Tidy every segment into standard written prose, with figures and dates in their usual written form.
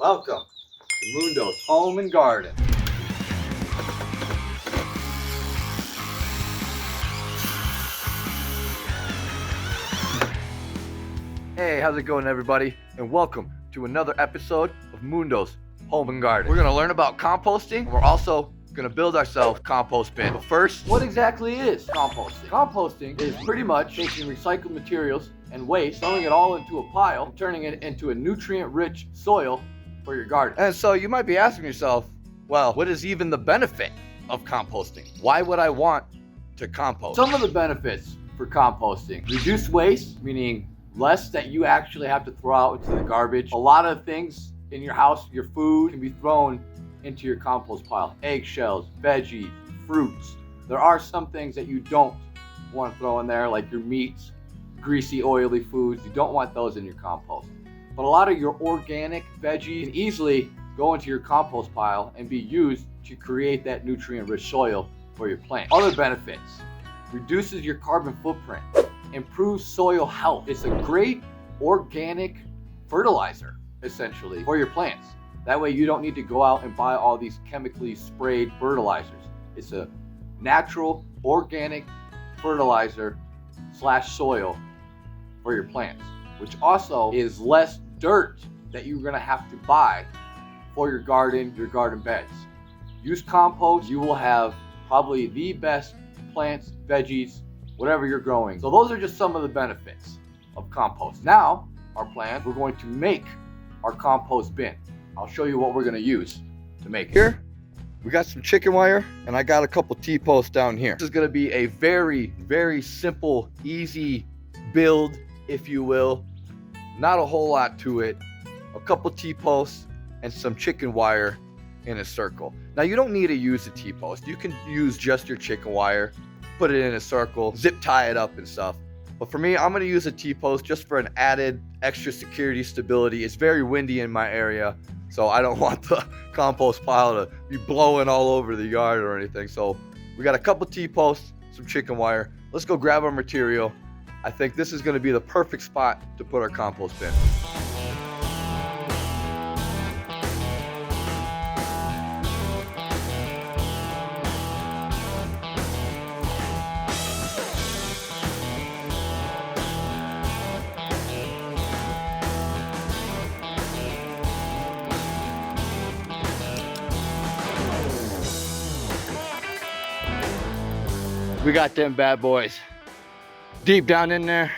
Welcome to Mundo's Home and Garden. Hey, how's it going, everybody? And welcome to another episode of Mundo's Home and Garden. We're gonna learn about composting. We're also gonna build ourselves a compost bin. But first, what exactly is composting? Composting is pretty much taking recycled materials and waste, throwing it all into a pile, and turning it into a nutrient-rich soil for your garden. And so you might be asking yourself, well, what is even the benefit of composting? Why would I want to compost? Some of the benefits for composting: reduce waste, meaning less that you actually have to throw out into the garbage. A lot of things in your house, your food, can be thrown into your compost pile. Eggshells, veggies, fruits. There are some things that you don't want to throw in there, like your meats, greasy, oily foods. You don't want those in your compost. But a lot of your organic veggies can easily go into your compost pile and be used to create that nutrient-rich soil for your plant. Other benefits: reduces your carbon footprint, improves soil health. It's a great organic fertilizer, essentially, for your plants. That way you don't need to go out and buy all these chemically sprayed fertilizers. It's a natural, organic fertilizer / soil for your plants, which also is less dirt that you're gonna have to buy for your garden beds. Use compost, you will have probably the best plants, veggies, whatever you're growing. So those are just some of the benefits of compost. Now, our plan, we're going to make our compost bin. I'll show you what we're gonna use to make it. Here, we got some chicken wire, and I got a couple T-posts down here. This is gonna be a very, very simple, easy build, if you will. Not a whole lot to it. A couple T-posts and some chicken wire in a circle. Now, you don't need to use a T-post. You can use just your chicken wire, put it in a circle, zip tie it up and stuff. But for me, I'm gonna use a T-post just for an added extra security stability. It's very windy in my area, so I don't want the compost pile to be blowing all over the yard or anything. So we got a couple T-posts, some chicken wire. Let's go grab our material. I think this is gonna be the perfect spot to put our compost bin. We got them bad boys deep down in there.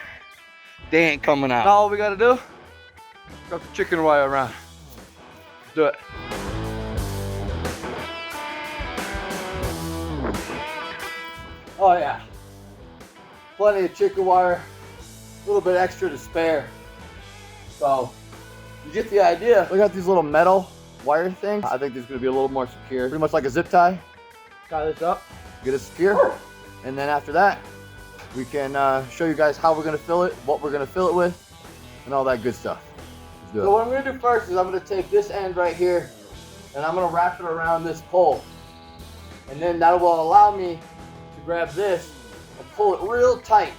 They ain't coming out. Now all we gotta do, wrap the chicken wire around. Let's do it. Oh yeah, plenty of chicken wire, a little bit extra to spare. So you get the idea. We got these little metal wire things. I think this is gonna be a little more secure. Pretty much like a zip tie. Tie this up, get it secure. And then after that, we can show you guys how we're gonna fill it, what we're gonna fill it with, and all that good stuff. Let's do it. So what I'm gonna do first is I'm gonna take this end right here, and I'm gonna wrap it around this pole. And then that will allow me to grab this and pull it real tight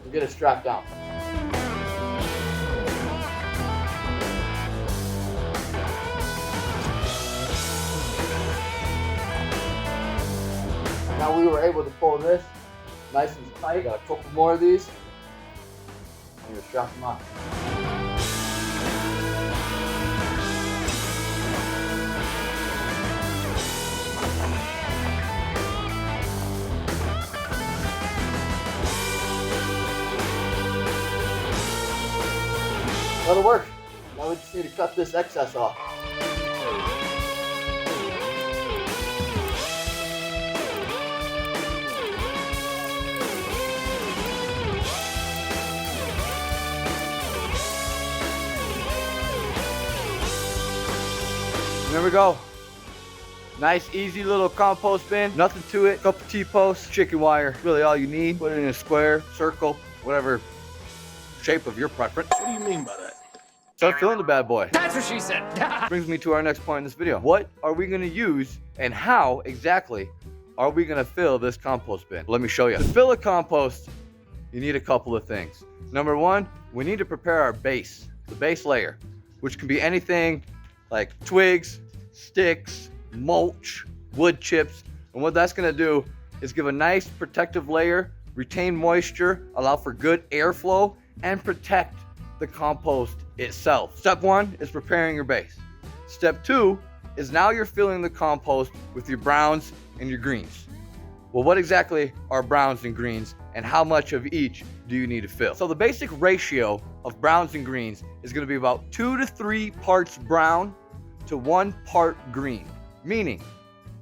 and get it strapped down. Now we were able to pull this nice and tight. Got a couple more of these. I'm gonna strap them on. That'll work. Now we just need to cut this excess off. There we go. Nice, easy little compost bin. Nothing to it. Couple T-posts, chicken wire. Really all you need. Put it in a square, circle, whatever shape of your preference. What do you mean by that? Start filling the bad boy. That's what she said. Brings me to our next point in this video. What are we gonna use and how exactly are we gonna fill this compost bin? Let me show you. To fill a compost, you need a couple of things. Number one, we need to prepare our base, the base layer, which can be anything like twigs, sticks, mulch, wood chips. And what that's gonna do is give a nice protective layer, retain moisture, allow for good airflow, and protect the compost itself. Step 1 is preparing your base. Step 2 is now you're filling the compost with your browns and your greens. Well, what exactly are browns and greens, and how much of each do you need to fill? So the basic ratio of browns and greens is gonna be about 2 to 3 parts brown to 1 part green. Meaning,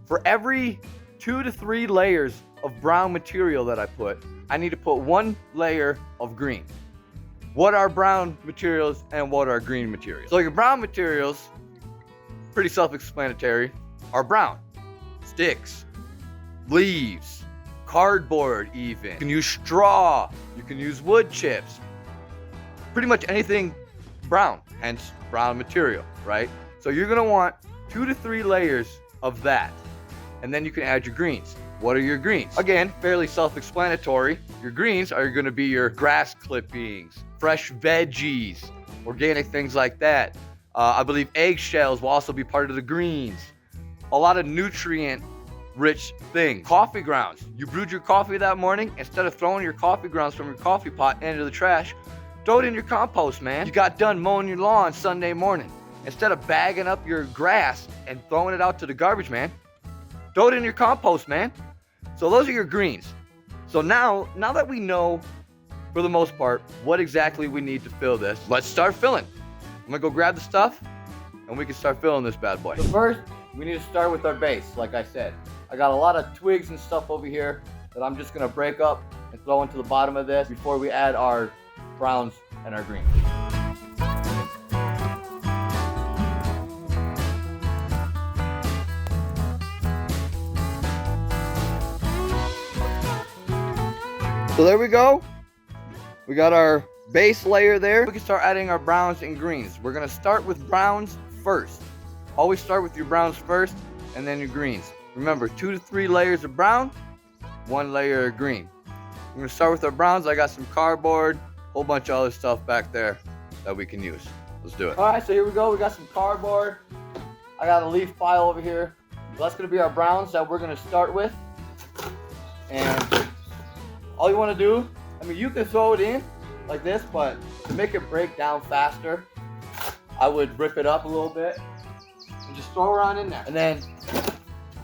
for every 2 to 3 layers of brown material that I put, I need to put 1 layer of green. What are brown materials and what are green materials? So your brown materials, pretty self-explanatory, are brown. Sticks, leaves, cardboard even. You can use straw, you can use wood chips. Pretty much anything brown, hence brown material, right? So you're gonna want 2 to 3 layers of that. And then you can add your greens. What are your greens? Again, fairly self-explanatory. Your greens are gonna be your grass clippings, fresh veggies, organic things like that. I believe eggshells will also be part of the greens. A lot of nutrient-rich things. Coffee grounds. You brewed your coffee that morning. Instead of throwing your coffee grounds from your coffee pot into the trash, throw it in your compost, man. You got done mowing your lawn Sunday morning. Instead of bagging up your grass and throwing it out to the garbage, man, throw it in your compost, man. So those are your greens. So now that we know, for the most part, what exactly we need to fill this, let's start filling. I'm gonna go grab the stuff and we can start filling this bad boy. So first, we need to start with our base, like I said. I got a lot of twigs and stuff over here that I'm just gonna break up and throw into the bottom of this before we add our browns and our greens. So there we go. We got our base layer there. We can start adding our browns and greens. We're gonna start with browns first. Always start with your browns first and then your greens. Remember, 2 to 3 layers of brown, 1 layer of green. We're gonna start with our browns. I got some cardboard, a whole bunch of other stuff back there that we can use. Let's do it. All right, so here we go. We got some cardboard. I got a leaf pile over here. So that's gonna be our browns that we're gonna start with. And all you want to do, I mean, you can throw it in like this, but to make it break down faster, I would rip it up a little bit and just throw it on in there. And then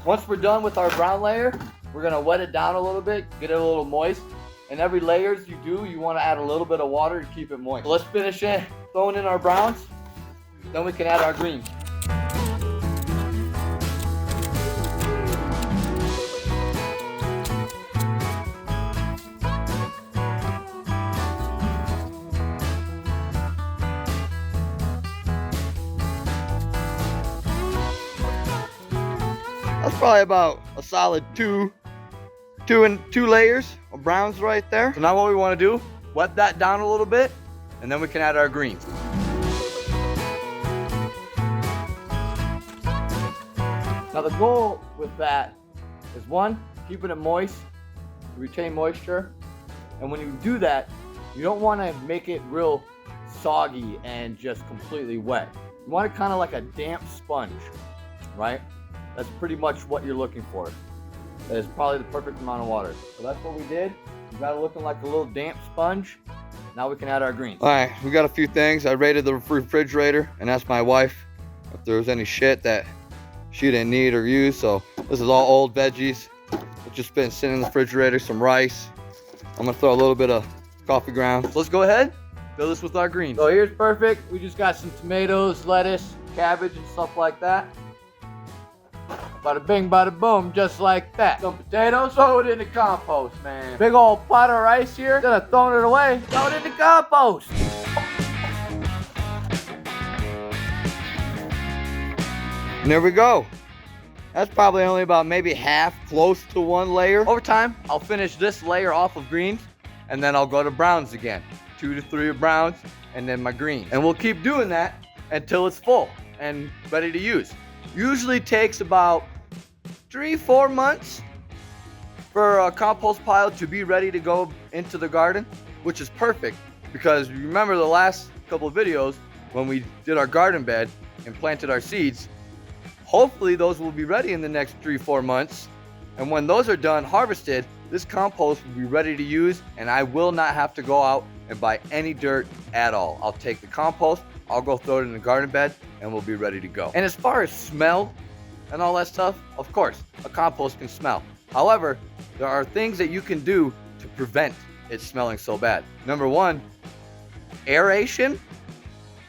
once we're done with our brown layer, we're going to wet it down a little bit, get it a little moist. And every layers you do, you want to add a little bit of water to keep it moist. So let's finish it, throwing in our browns, then we can add our greens. That's probably about a solid two layers of browns right there. So now what we want to do, wet that down a little bit, and then we can add our greens. Now the goal with that is 1, keeping it moist, to retain moisture. And when you do that, you don't want to make it real soggy and just completely wet. You want it kind of like a damp sponge, right? That's pretty much what you're looking for. That is probably the perfect amount of water. So that's what we did. We got it looking like a little damp sponge. Now we can add our greens. All right, we got a few things. I raided the refrigerator and asked my wife if there was any shit that she didn't need or use. So this is all old veggies. It's just been sitting in the refrigerator, some rice. I'm gonna throw a little bit of coffee grounds. Let's go ahead, fill this with our greens. So here's perfect. We just got some tomatoes, lettuce, cabbage, and stuff like that. Bada bing, bada boom, just like that. Some potatoes, throw it in the compost, man. Big old pot of rice here. Instead of throwing it away, throw it in the compost. And there we go. That's probably only about maybe half, close to 1 layer. Over time, I'll finish this layer off of greens, and then I'll go to browns again. 2 to 3 of browns, and then my greens. And we'll keep doing that until it's full and ready to use. Usually takes about 3-4 months for a compost pile to be ready to go into the garden, which is perfect because you remember the last couple of videos when we did our garden bed and planted our seeds. Hopefully those will be ready in the next 3-4 months. And when those are done, harvested, this compost will be ready to use, and I will not have to go out and buy any dirt at all. I'll take the compost, I'll go throw it in the garden bed, and we'll be ready to go. And as far as smell and all that stuff, of course, a compost can smell. However, there are things that you can do to prevent it smelling so bad. Number one, aeration,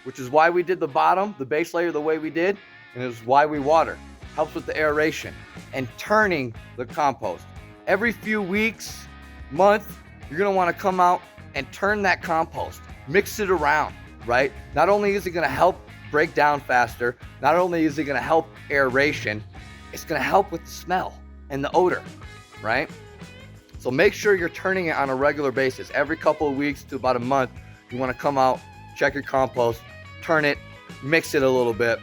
which is why we did the bottom, the base layer the way we did, and it's why we water. Helps with the aeration. And turning the compost. Every few weeks, month, you're gonna wanna come out and turn that compost. Mix it around, right? Not only is it gonna help break down faster, not only is it gonna help aeration, it's gonna help with the smell and the odor, right? So make sure you're turning it on a regular basis. Every couple of weeks to about a month, you wanna come out, check your compost, turn it, mix it a little bit,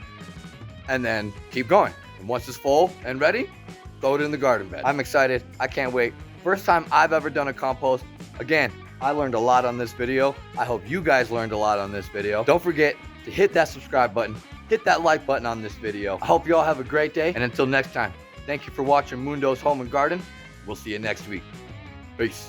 and then keep going. And once it's full and ready, throw it in the garden bed. I'm excited. I can't wait. First time I've ever done a compost. Again, I learned a lot on this video. I hope you guys learned a lot on this video. Don't forget to hit that subscribe button, hit that like button on this video. I hope you all have a great day. And until next time, thank you for watching Mundo's Home and Garden. We'll see you next week. Peace.